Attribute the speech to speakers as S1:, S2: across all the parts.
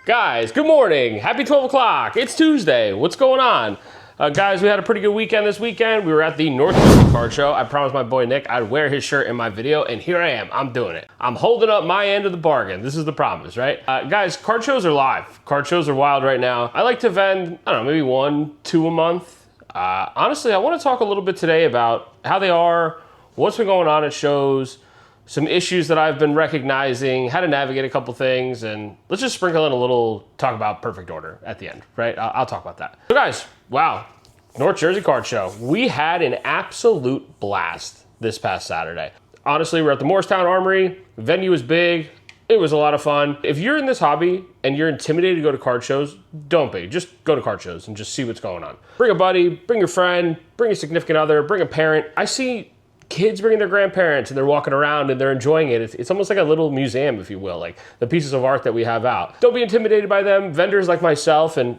S1: Guys, good morning. Happy 12 o'clock. It's Tuesday. What's going on? Guys, we had a pretty good weekend this weekend. We were at the North Jersey Card Show. I promised my boy Nick I'd wear his shirt in my video, and here I am. I'm doing it. I'm holding up my end of the bargain. This is the promise, right? Guys, card shows are live. Card shows are wild right now. I like to vend, I don't know, maybe 1-2 a month. Honestly, I want to talk a little bit today about how they are, what's been going on at shows, some issues that I've been recognizing, how to navigate a couple things, and let's just sprinkle in a little talk about Perfect Order at the end, right? I'll talk about that. So guys, wow, North Jersey Card Show. We had an absolute blast this past Saturday. Honestly, we're at the Morristown Armory. The venue was big. It was a lot of fun. If you're in this hobby and you're intimidated to go to card shows, don't be. Just go to card shows and just see what's going on. Bring a buddy, bring your friend, bring a significant other, bring a parent. I see kids bringing their grandparents and they're walking around and they're enjoying it. It's almost like a little museum, if you will, like the pieces of art that we have out. Don't be intimidated by them. Vendors like myself, and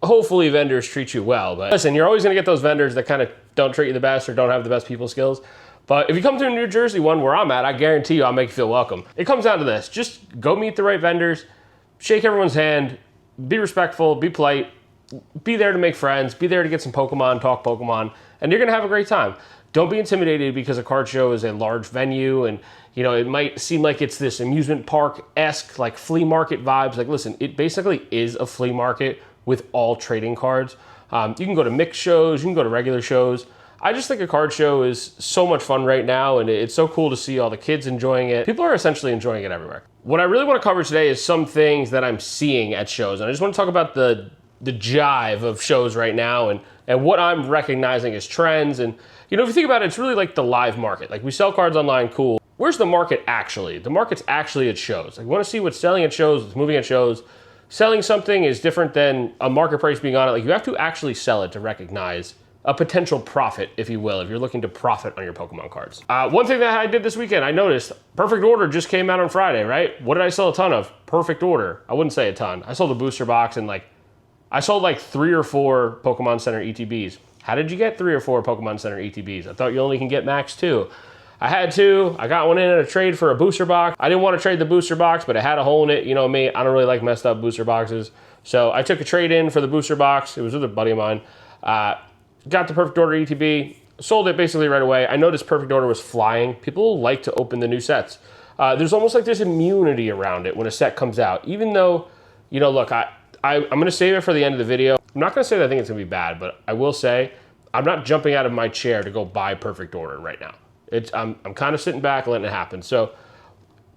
S1: hopefully vendors treat you well. But listen, you're always gonna get those vendors that kind of don't treat you the best or don't have the best people skills. But if you come to a New Jersey one where I'm at, I guarantee you I'll make you feel welcome. It comes down to this. Just go meet the right vendors, shake everyone's hand, be respectful, be polite, be there to make friends, be there to get some Pokemon, talk Pokemon, and you're gonna have a great time. Don't be intimidated because a card show is a large venue and you know it might seem like it's this amusement park-esque, like flea market vibes. Like listen, it basically is a flea market with all trading cards. You can go to mixed shows, you can go to regular shows. I just think a card show is so much fun right now, and it's so cool to see all the kids enjoying it. People are essentially enjoying it everywhere. What I really want to cover today is some things that I'm seeing at shows, and I just want to talk about the jive of shows right now and what I'm recognizing as trends. And you know, if you think about it, it's really like the live market. Like we sell cards online, cool. Where's the market actually? The market's actually at shows. Like we want to see what's selling at shows, what's moving at shows. Selling something is different than a market price being on it. Like you have to actually sell it to recognize a potential profit, if you will, if you're looking to profit on your Pokemon cards. One thing that I did this weekend, I noticed Perfect Order just came out on Friday, right? What did I sell a ton of? Perfect Order. I wouldn't say a ton. I sold a booster box and I sold like 3 or 4 Pokemon Center ETBs. How did you get 3 or 4 Pokemon Center ETBs? I thought you only can get max 2. I had 2. I got one in at a trade for a booster box. I didn't want to trade the booster box, but it had a hole in it. You know me, I don't really like messed up booster boxes. So I took a trade in for the booster box. It was with a buddy of mine. Got the Perfect Order ETB, sold it basically right away. I noticed Perfect Order was flying. People like to open the new sets. There's almost like this immunity around it when a set comes out. Even though, you know, look, I'm going to save it for the end of the video. I'm not going to say that I think it's going to be bad, but I will say I'm not jumping out of my chair to go buy Perfect Order right now. I'm kind of sitting back and letting it happen. So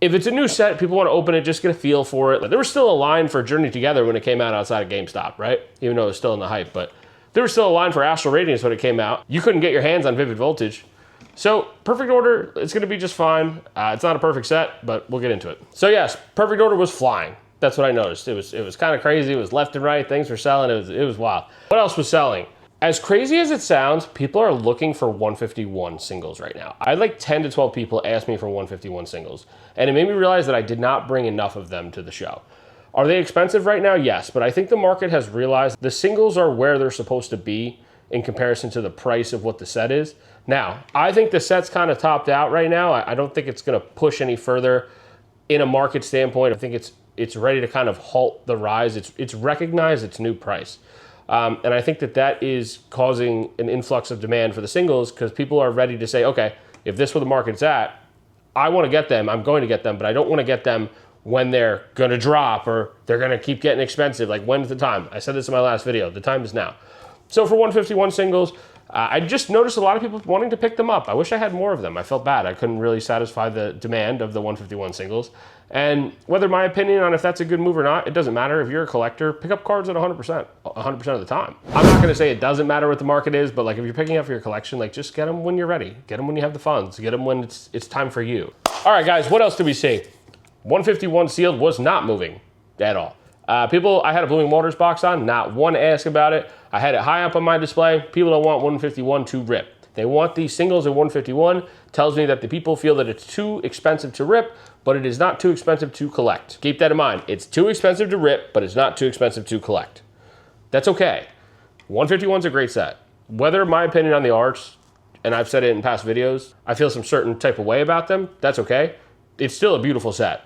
S1: if it's a new set, people want to open it, just get a feel for it. There was still a line for Journey Together when it came out outside of GameStop, right? Even though it was still in the hype, but there was still a line for Astral Radiance when it came out. You couldn't get your hands on Vivid Voltage. So Perfect Order, it's going to be just fine. It's not a perfect set, but we'll get into it. So yes, Perfect Order was flying. That's what I noticed. It was kind of crazy. It was left and right. Things were selling. It was wild. What else was selling? As crazy as it sounds, people are looking for 151 singles right now. I had like 10 to 12 people ask me for 151 singles, and it made me realize that I did not bring enough of them to the show. Are they expensive right now? Yes, but I think the market has realized the singles are where they're supposed to be in comparison to the price of what the set is. Now, I think the set's kind of topped out right now. I don't think it's going to push any further in a market standpoint. I think it's ready to kind of halt the rise. It's recognized its new price. And I think that is causing an influx of demand for the singles because people are ready to say, okay, if this is where the market's at, I want to get them, I'm going to get them, but I don't want to get them when they're going to drop or they're going to keep getting expensive. Like, when's the time? I said this in my last video. The time is now. So for 151 singles, I just noticed a lot of people wanting to pick them up. I wish I had more of them. I felt bad. I couldn't really satisfy the demand of the 151 singles. And whether my opinion on if that's a good move or not, it doesn't matter. If you're a collector, pick up cards at 100% of the time. I'm not going to say it doesn't matter what the market is, but like if you're picking up for your collection, like just get them when you're ready. Get them when you have the funds. Get them when it's time for you. All right, guys, what else do we see? 151 sealed was not moving at all. I had a Blooming Waters box on, not one ask about it. I had it high up on my display. People don't want 151 to rip. They want these singles at 151. Tells me that the people feel that it's too expensive to rip, but it is not too expensive to collect. Keep that in mind. It's too expensive to rip, but it's not too expensive to collect. That's okay. 151's a great set. Whether my opinion on the arts, and I've said it in past videos, I feel some certain type of way about them, that's okay. It's still a beautiful set.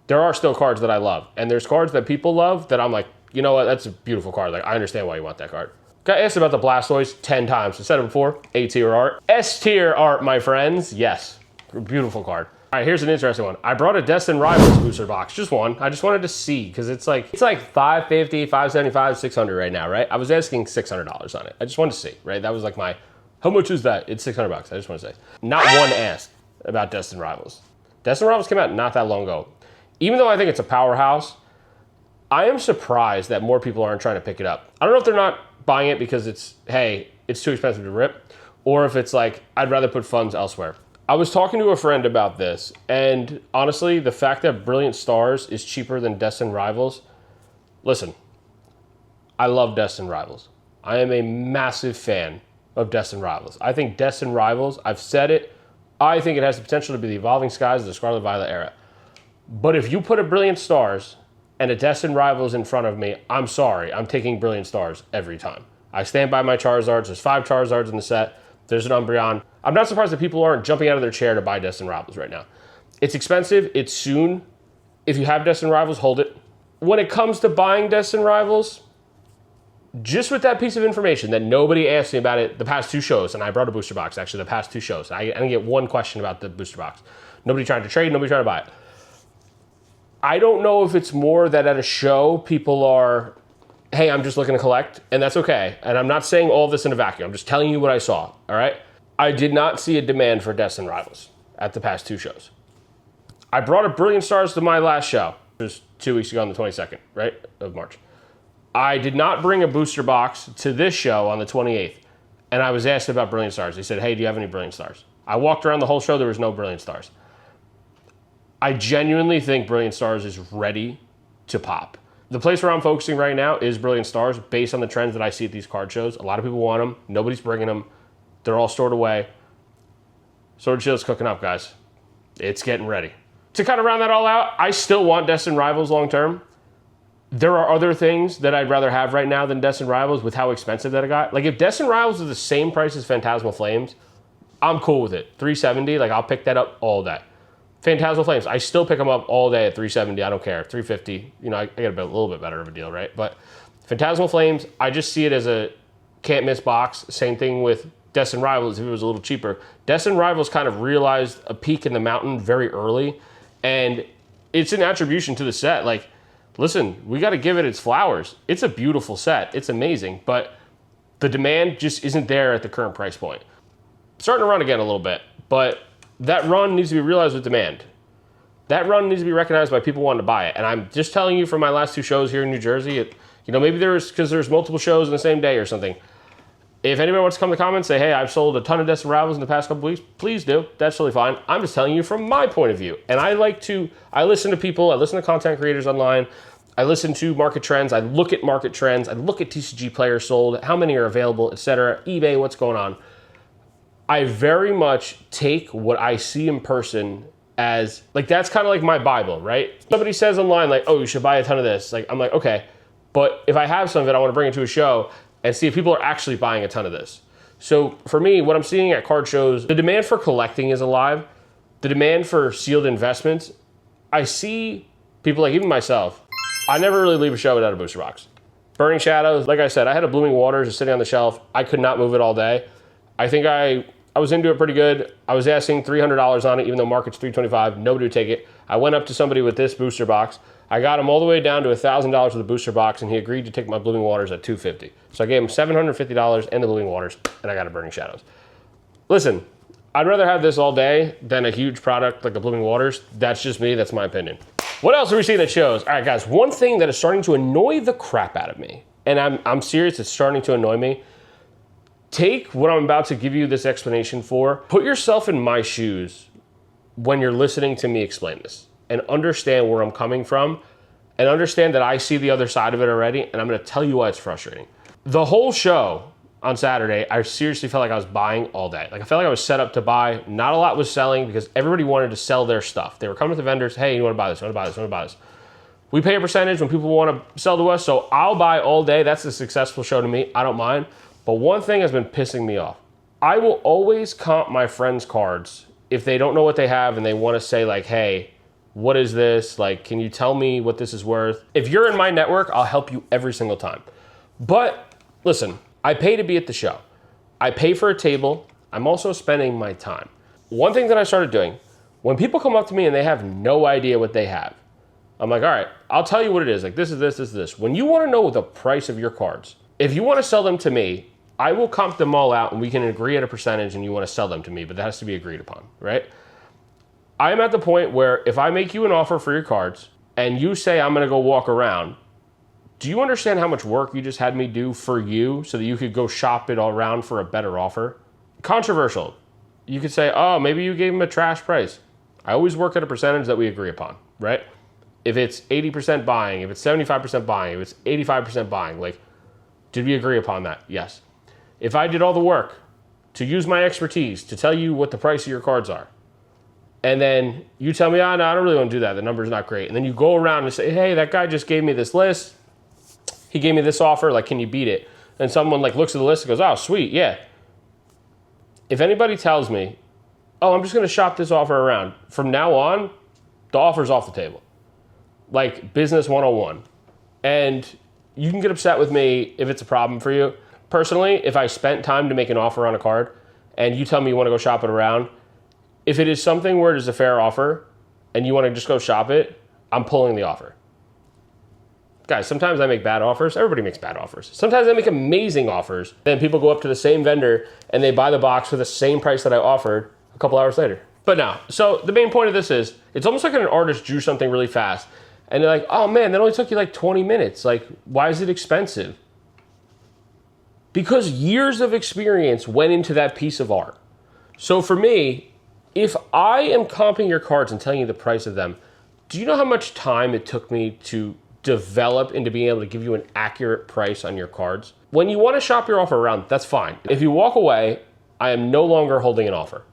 S1: there are still cards that I love. And there's cards that people love that I'm like, you know what, that's a beautiful card. Like, I understand why you want that card. Got asked about the Blastoise 10 times. I said it before, A tier art. S tier art, my friends. Yes, beautiful card. All right, here's an interesting one. I brought a Destin Rivals booster box, just one. I just wanted to see, because it's like $550, $575, $600 right now, right? I was asking $600 on it. I just wanted to see, right? That was like my, how much is that? It's $600. I just want to say. Not one asked about Destin Rivals. Destin Rivals came out not that long ago. Even though I think it's a powerhouse, I am surprised that more people aren't trying to pick it up. I don't know if they're not buying it because it's, hey, it's too expensive to rip, or if it's like, I'd rather put funds elsewhere. I was talking to a friend about this, and honestly, the fact that Brilliant Stars is cheaper than Destin Rivals, listen, I love Destin Rivals. I am a massive fan of Destin Rivals. I think Destin Rivals, I've said it, I think it has the potential to be the Evolving Skies of the Scarlet Violet era. But if you put a Brilliant Stars and a Destin Rivals in front of me, I'm sorry, I'm taking Brilliant Stars every time. I stand by my Charizards. There's 5 Charizards in the set. There's an Umbreon. I'm not surprised that people aren't jumping out of their chair to buy Destin Rivals right now. It's expensive. It's soon. If you have Destin Rivals, hold it. When it comes to buying Destin Rivals, just with that piece of information that nobody asked me about it the past 2 shows, and I brought a booster box, actually, the past 2 shows. I didn't get one question about the booster box. Nobody trying to trade, nobody trying to buy it. I don't know if it's more that at a show, people are, hey, I'm just looking to collect, and that's okay. And I'm not saying all this in a vacuum. I'm just telling you what I saw, all right? I did not see a demand for Destin Rivals at the past 2 shows. I brought a Brilliant Stars to my last show. It was 2 weeks ago on the 22nd, right, of March. I did not bring a booster box to this show on the 28th, and I was asked about Brilliant Stars. They said, hey, do you have any Brilliant Stars? I walked around the whole show. There was no Brilliant Stars. I genuinely think Brilliant Stars is ready to pop. The place where I'm focusing right now is Brilliant Stars based on the trends that I see at these card shows. A lot of people want them. Nobody's bringing them. They're all stored away. Sword and Shield's cooking up, guys. It's getting ready. To kind of round that all out, I still want Destin Rivals long term. There are other things that I'd rather have right now than Destin Rivals with how expensive that I got. Like if Destin Rivals is the same price as Phantasmal Flames, I'm cool with it. $370, like I'll pick that up all day. Phantasmal Flames, I still pick them up all day at $370. I don't care. $350, you know, I get a little bit better of a deal, right? But Phantasmal Flames, I just see it as a can't miss box. Same thing with Destin Rivals if it was a little cheaper. Destin Rivals kind of realized a peak in the mountain very early, and it's an attribution to the set. Like, listen, we got to give it its flowers. It's a beautiful set. It's amazing, but the demand just isn't there at the current price point. Starting to run again a little bit, but that run needs to be realized with demand. That run needs to be recognized by people wanting to buy it. And I'm just telling you from my last 2 shows here in New Jersey, maybe because there's multiple shows in the same day or something. If anybody wants to come to the comments and say, hey, I've sold a ton of Destin Rivals in the past couple weeks, please do. That's totally fine. I'm just telling you from my point of view. And I listen to people, I listen to content creators online, I listen to market trends, I look at market trends, I look at TCG players sold, how many are available, etc., eBay, what's going on. I very much take what I see in person as, like, that's kind of like my Bible, right? Somebody says online, like, oh, you should buy a ton of this. Like, I'm like, okay, but if I have some of it, I want to bring it to a show and see if people are actually buying a ton of this. So for me, what I'm seeing at card shows, the demand for collecting is alive. The demand for sealed investments, I see people like even myself, I never really leave a show without a booster box. Burning Shadows, like I said, I had a Blooming Waters just sitting on the shelf. I could not move it all day. I think I was into it pretty good. I was asking $300 on it, even though market's $325. Nobody would take it. I went up to somebody with this booster box. I got him all the way down to $1,000 with the booster box, and he agreed to take my Blooming Waters at $250. So I gave him $750 and the Blooming Waters, and I got a Burning Shadows. Listen, I'd rather have this all day than a huge product like the Blooming Waters. That's just me. That's my opinion. What else are we seeing that shows? All right, guys, one thing that is starting to annoy the crap out of me, and I'm serious, it's starting to annoy me. Take what I'm about to give you this explanation for. Put yourself in my shoes when you're listening to me explain this and understand where I'm coming from and understand that I see the other side of it already, and I'm going to tell you why it's frustrating. The whole show on Saturday, I seriously felt like I was buying all day. Like I felt like I was set up to buy. Not a lot was selling because everybody wanted to sell their stuff. They were coming to the vendors, hey, you want to buy this, you want to buy this, you want to buy this. We pay a percentage when people want to sell to us, so I'll buy all day. That's a successful show to me. I don't mind. But one thing has been pissing me off. I will always comp my friends' cards if they don't know what they have and they want to say like, hey, What is this? Like, can you tell me what this is worth? If you're in my network, I'll help you every single time. But listen, I pay to be at the show. I pay for a table. I'm also spending my time. One thing that I started doing, when people come up to me and they have no idea what they have, I'm like, all right, I'll tell you what it is. Like, this is this, this is this. When you want to know the price of your cards, if you want to sell them to me, I will comp them all out and we can agree at a percentage and you want to sell them to me, but that has to be agreed upon, right? I'm at the point where if I make you an offer for your cards and you say I'm going to go walk around, do you understand how much work you just had me do for you so that you could go shop it all around for a better offer? Controversial. You could say, oh, maybe you gave him a trash price. I always work at a percentage that we agree upon, right? If it's 80% buying, if it's 75% buying, if it's 85% buying, like, did we agree upon that? Yes. If I did all the work to use my expertise to tell you what the price of your cards are, and then you tell me, oh, no, I don't really want to do that. The number's not great. And then you go around and say, hey, that guy just gave me this list. He gave me this offer. Like, can you beat it? And someone like looks at the list and goes, oh, sweet, yeah. If anybody tells me, oh, I'm just going to shop this offer around, from now on, the offer's off the table. Like business 101. And you can get upset with me if it's a problem for you. Personally, if I spent time to make an offer on a card and you tell me you want to go shop it around, if it is something where it is a fair offer and you want to just go shop it, I'm pulling the offer. Guys, sometimes I make bad offers. Everybody makes bad offers. Sometimes I make amazing offers. Then people go up to the same vendor and they buy the box for the same price that I offered a couple hours later. But no, so the main point of this is, it's almost like an artist drew something really fast and they're like, oh man, that only took you like 20 minutes. Like, why is it expensive? Because years of experience went into that piece of art. So for me, if I am comping your cards and telling you the price of them, do you know how much time it took me to develop into being able to give you an accurate price on your cards? When you want to shop your offer around, that's fine. If you walk away, I am no longer holding an offer.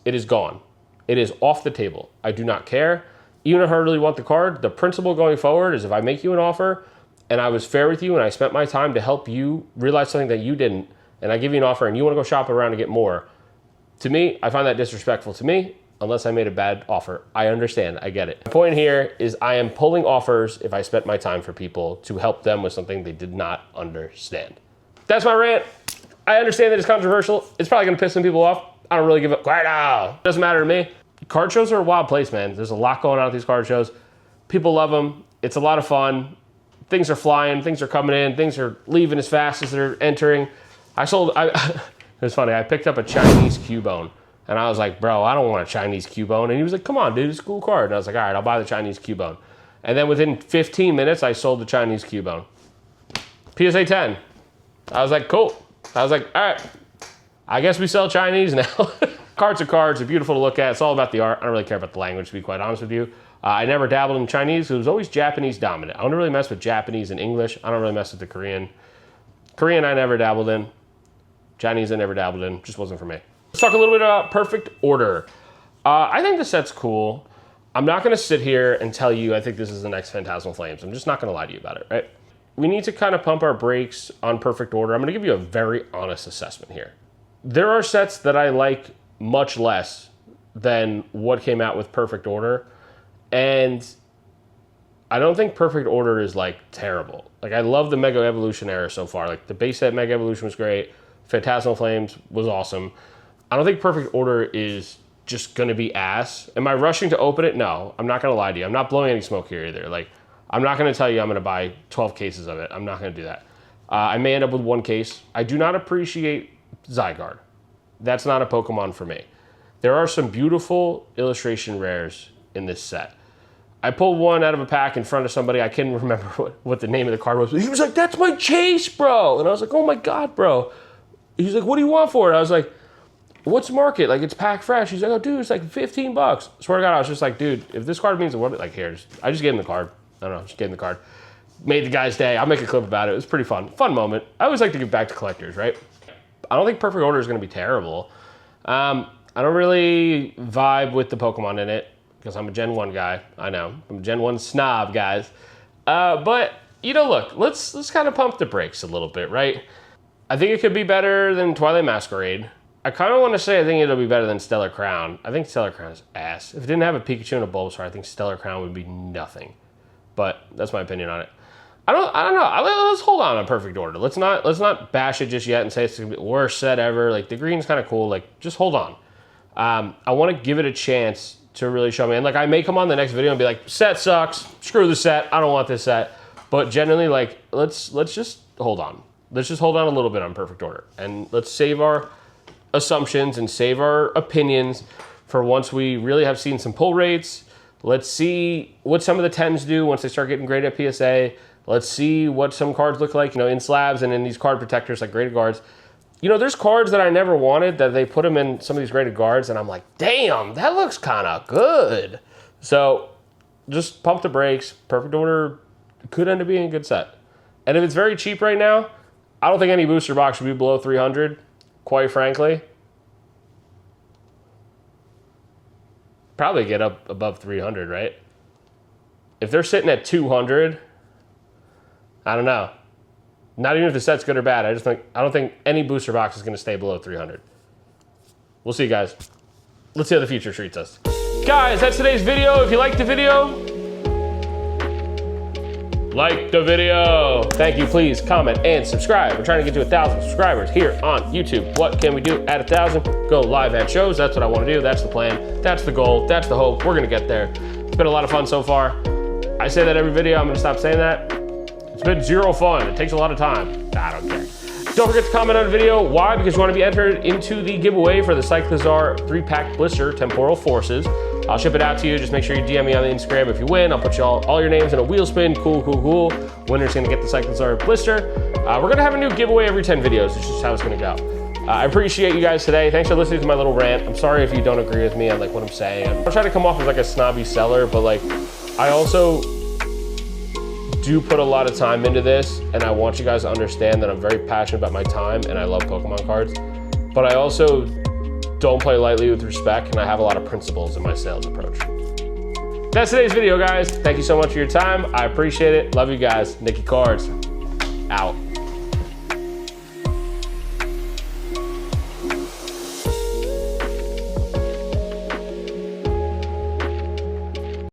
S1: It is gone. It is off the table. I do not care. Even if I really want the card, the principle going forward is if I make you an offer and I was fair with you and I spent my time to help you realize something that you didn't, and I give you an offer and you want to go shop around and get more, to me, I find that disrespectful to me unless I made a bad offer. I understand. I get it. The point here is I am pulling offers if I spent my time for people to help them with something they did not understand. That's my rant. I understand that it's controversial. It's probably going to piss some people off. I don't really give a quite now. Doesn't matter to me. Card shows are a wild place, man. There's a lot going on at these card shows. People love them. It's a lot of fun. Things are flying. Things are coming in. Things are leaving as fast as they're entering. It was funny. I picked up a Chinese Cubone. And I was like, bro, I don't want a Chinese Cubone. And he was like, come on, dude, it's a cool card. And I was like, all right, I'll buy the Chinese Cubone. And then within 15 minutes, I sold the Chinese Cubone. PSA 10. I was like, cool. I was like, all right, I guess we sell Chinese now. Cards are cards. They're beautiful to look at. It's all about the art. I don't really care about the language, to be quite honest with you. I never dabbled in Chinese. It was always Japanese dominant. I don't really mess with Japanese and English. I don't really mess with the Korean. Korean I never dabbled in. Chinese I never dabbled in. Just wasn't for me. Let's talk a little bit about Perfect Order. I think the set's cool. I'm not going to sit here and tell you I think this is the next Phantasmal Flames. I'm just not going to lie to you about it, right? We need to kind of pump our brakes on Perfect Order. I'm going to give you a very honest assessment here. There are sets that I like much less than what came out with Perfect Order. And I don't think Perfect Order is like terrible. Like, I love the Mega Evolution era so far. Like, the base set Mega Evolution was great. Phantasmal Flames was awesome. I don't think Perfect Order is just going to be ass. Am I rushing to open it? No, I'm not going to lie to you. I'm not blowing any smoke here either. Like, I'm not going to tell you I'm going to buy 12 cases of it. I'm not going to do that. I may end up with one case. I do not appreciate Zygarde. That's not a Pokemon for me. There are some beautiful illustration rares in this set. I pulled one out of a pack in front of somebody. I can't remember what the name of the card was. But he was like, that's my Chase, bro. And I was like, oh my God, bro. He's like, what do you want for it? I was like, what's market? Like, it's pack fresh. He's like, oh, dude, it's like 15 bucks. Swear to God, I was just like, dude, if this card means what, like, here, I just gave him the card. I don't know, just gave him the card. Made the guy's day. I'll make a clip about it. It was pretty fun. Fun moment. I always like to give back to collectors, right? I don't think Perfect Order is going to be terrible. I don't really vibe with the Pokemon in it because I'm a Gen 1 guy. I know. I'm a Gen 1 snob, guys. But, you know, look, let's kind of pump the brakes a little bit, right? I think it could be better than Twilight Masquerade. I kind of want to say I think it'll be better than Stellar Crown. I think Stellar Crown is ass. If it didn't have a Pikachu and a Bulbasaur, I think Stellar Crown would be nothing. But that's my opinion on it. I don't know. Let's hold on perfect order. Let's not bash it just yet and say it's the worst set ever. Like, the green's kind of cool. Like, just hold on. I want to give it a chance to really show me. And like, I may come on the next video and be like, set sucks. Screw the set. I don't want this set. But generally, like, let's just hold on. Let's just hold on a little bit on perfect order, and let's save our assumptions and save our opinions for once we really have seen some pull rates. Let's see what some of the 10s do once they start getting graded at PSA. Let's see what some cards look like, you know, in slabs and in these card protectors, like graded guards. You know, there's cards that I never wanted that they put them in some of these graded guards, and I'm like, damn, that looks kind of good. So just pump the brakes. Perfect order could end up being a good set. And if it's very cheap right now, I don't think any booster box should be below 300, quite frankly. Probably get up above 300, right? If they're sitting at 200, I don't know. Not even if the set's good or bad. I don't think any booster box is going to stay below 300. We'll see, guys. Let's see how the future treats us. Guys, that's today's video. If you liked the video, like the video. Thank you. Please comment and subscribe. We're trying to get to 1,000 subscribers here on YouTube. What can we do at 1,000? Go live at shows. That's what I want to do. That's the plan. That's the goal. That's the hope. We're going to get there. It's been a lot of fun so far. I say that every video. I'm going to stop saying that. It's been zero fun. It takes a lot of time. I don't care. Don't forget to comment on the video. Why? Because you want to be entered into the giveaway for the Cyclizar 3-pack blister Temporal Forces. I'll ship it out to you. Just make sure you DM me on Instagram if you win. I'll put you all your names in a wheel spin. Cool. Winner's going to get the Cyclizar blister. We're going to have a new giveaway every 10 videos. It's just how it's going to go. I appreciate you guys today. Thanks for listening to my little rant. I'm sorry if you don't agree with me on like what I'm saying. I'm trying to come off as like a snobby seller, but like I also do put a lot of time into this, and I want you guys to understand that I'm very passionate about my time and I love Pokemon cards, but I also don't play lightly with respect, and I have a lot of principles in my sales approach. That's today's video, guys. Thank you so much for your time. I appreciate it. Love you guys. Nicky Cards, out.